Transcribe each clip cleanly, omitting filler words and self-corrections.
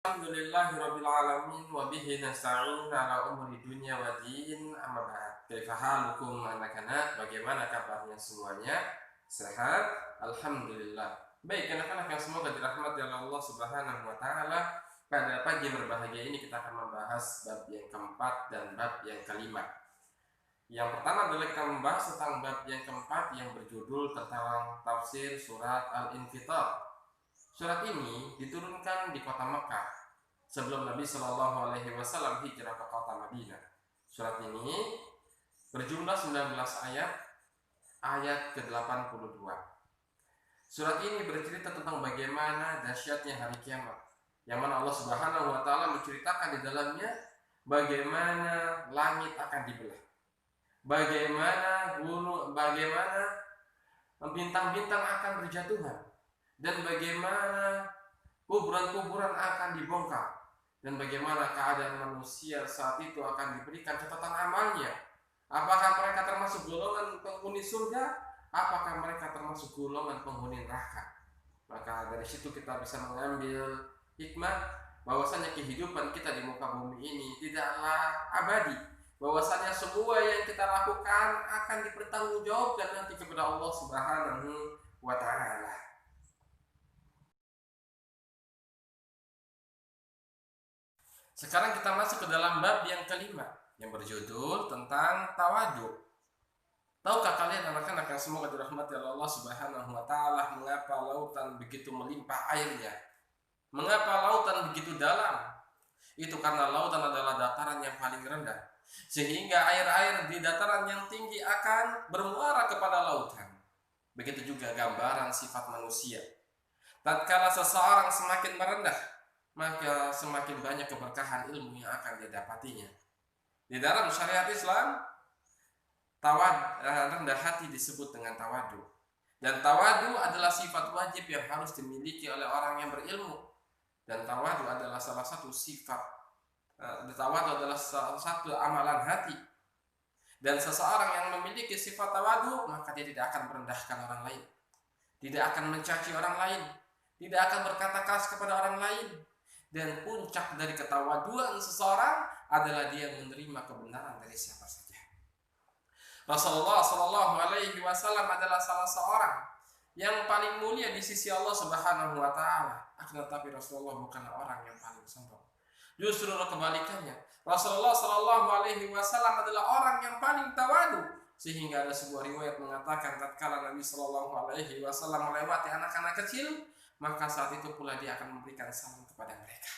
Alhamdulillahirabbil alamin wa bihi nasta'in ala umuri dunya wa din. Amma ba'd. Kaifa halukum anak-anak? Bagaimana kabarnya semuanya? Sehat? Alhamdulillah. Baik, anak-anak yang semoga dirahmati oleh Allah Subhanahu wa taala. Pada pagi berbahagia ini kita akan membahas bab yang keempat dan bab yang kelima. Yang pertama adalah kita membahas tentang bab yang keempat yang berjudul tentang tafsir surat Al-Infitar. Surat ini diturunkan di kota Mekah sebelum Nabi Shallallahu Alaihi Wasallam hijrah ke kota Madinah. Surat ini berjumlah 19 ayat ke-82. Surat ini bercerita tentang bagaimana dahsyatnya hari kiamat, yang mana Allah Subhanahu Wa Taala menceritakan di dalamnya bagaimana langit akan dibelah, bagaimana bintang-bintang akan berjatuhan, dan bagaimana kuburan-kuburan akan dibongkar, dan bagaimana keadaan manusia saat itu akan diberikan catatan amalnya. Apakah mereka termasuk golongan penghuni surga? Apakah mereka termasuk golongan penghuni neraka? Maka dari situ kita bisa mengambil hikmah bahwasanya kehidupan kita di muka bumi ini tidaklah abadi, bahwasanya semua yang kita lakukan akan dipertanggungjawabkan nanti kepada Allah Subhanahu wa Ta'ala. Sekarang kita masuk ke dalam bab yang kelima yang berjudul tentang tawadu. Tahukah kalian anak-anak yang semoga dirahmati oleh Allah Subhanahu wa Ta'ala, mengapa lautan begitu melimpah airnya? Mengapa lautan begitu dalam? Itu karena lautan adalah dataran yang paling rendah, sehingga air-air di dataran yang tinggi akan bermuara kepada lautan. Begitu juga gambaran sifat manusia. Tatkala seseorang semakin merendah, maka semakin banyak keberkahan ilmu yang akan dia dapatinya. Di dalam syariat Islam, rendah hati disebut dengan tawadu. Dan tawadu adalah sifat wajib yang harus dimiliki oleh orang yang berilmu. Dan tawadu adalah salah satu amalan hati. Dan seseorang yang memiliki sifat tawadu, maka dia tidak akan merendahkan orang lain, tidak akan mencaci orang lain, tidak akan berkata keras kepada orang lain. Dan puncak dari ketawaduan seseorang adalah dia menerima kebenaran dari siapa saja. Rasulullah Shallallahu Alaihi Wasallam adalah salah seorang yang paling mulia di sisi Allah Subhanahu Wa Taala. Akan tetapi Rasulullah bukanlah orang yang paling sombong. Justru kebalikannya, Rasulullah Shallallahu Alaihi Wasallam adalah orang yang paling tawadu. Sehingga ada sebuah riwayat mengatakan tatkala Nabi Shallallahu Alaihi Wasallam melewati anak-anak kecil, maka saat itu pula dia akan memberikan salam kepada mereka.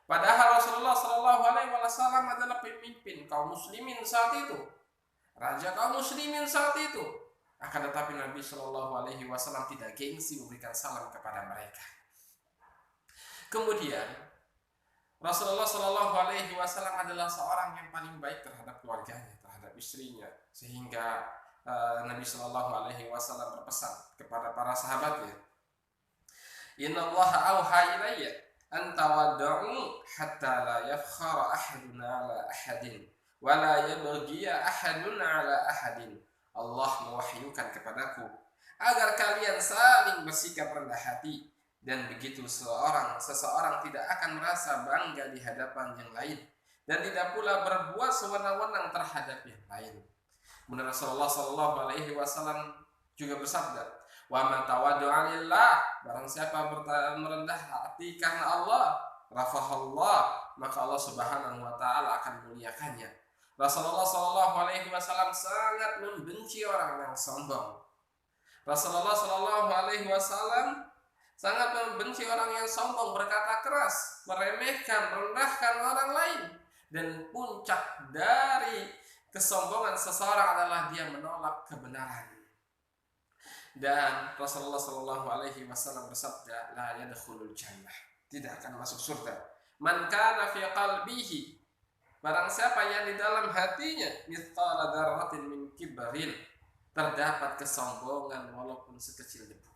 Padahal Rasulullah Shallallahu Alaihi Wasallam adalah pemimpin kaum muslimin saat itu, raja kaum muslimin saat itu. Akan tetapi Nabi Shallallahu Alaihi Wasallam tidak gengsi memberikan salam kepada mereka. Kemudian Rasulullah Shallallahu Alaihi Wasallam adalah seorang yang paling baik terhadap keluarganya, terhadap istrinya, sehingga Nabi Shallallahu Alaihi Wasallam berpesan kepada para sahabatnya, Inna Allah auha ilayya an tawaddu'u hatta la yafkhara ahadun ala ahadin wa la yabghiya ahadun ala ahadin. Allah mewahyukan kepadaku agar kalian saling bersikap rendah hati, dan begitu seseorang tidak akan merasa bangga di hadapan yang lain, dan tidak pula berbuat sewenang-wenang terhadap yang lain. Menurut Rasulullah Shallallahu Alaihi Wasallam juga bersabda, wa man tawaddu'a lillah, barang siapa merendah hati karena Allah, rafahallah, maka Allah Subhanahu wa Ta'ala akan memuliakannya. Rasulullah Shallallahu Alaihi Wasallam sangat membenci orang yang sombong. Rasulullah Shallallahu Alaihi Wasallam sangat membenci orang yang sombong, berkata keras, meremehkan, merendahkan orang lain. Dan puncak dari kesombongan seseorang adalah dia menolak kebenaran. Dan Rasulullah Shallallahu Alaihi Wasallam bersabda, la yadkhulul jannah, tidak akan masuk surga, man kana fi qalbihi, barang siapa yang di dalam hatinya mithqala dzarratin min kibrin, terdapat kesombongan walaupun sekecil debu.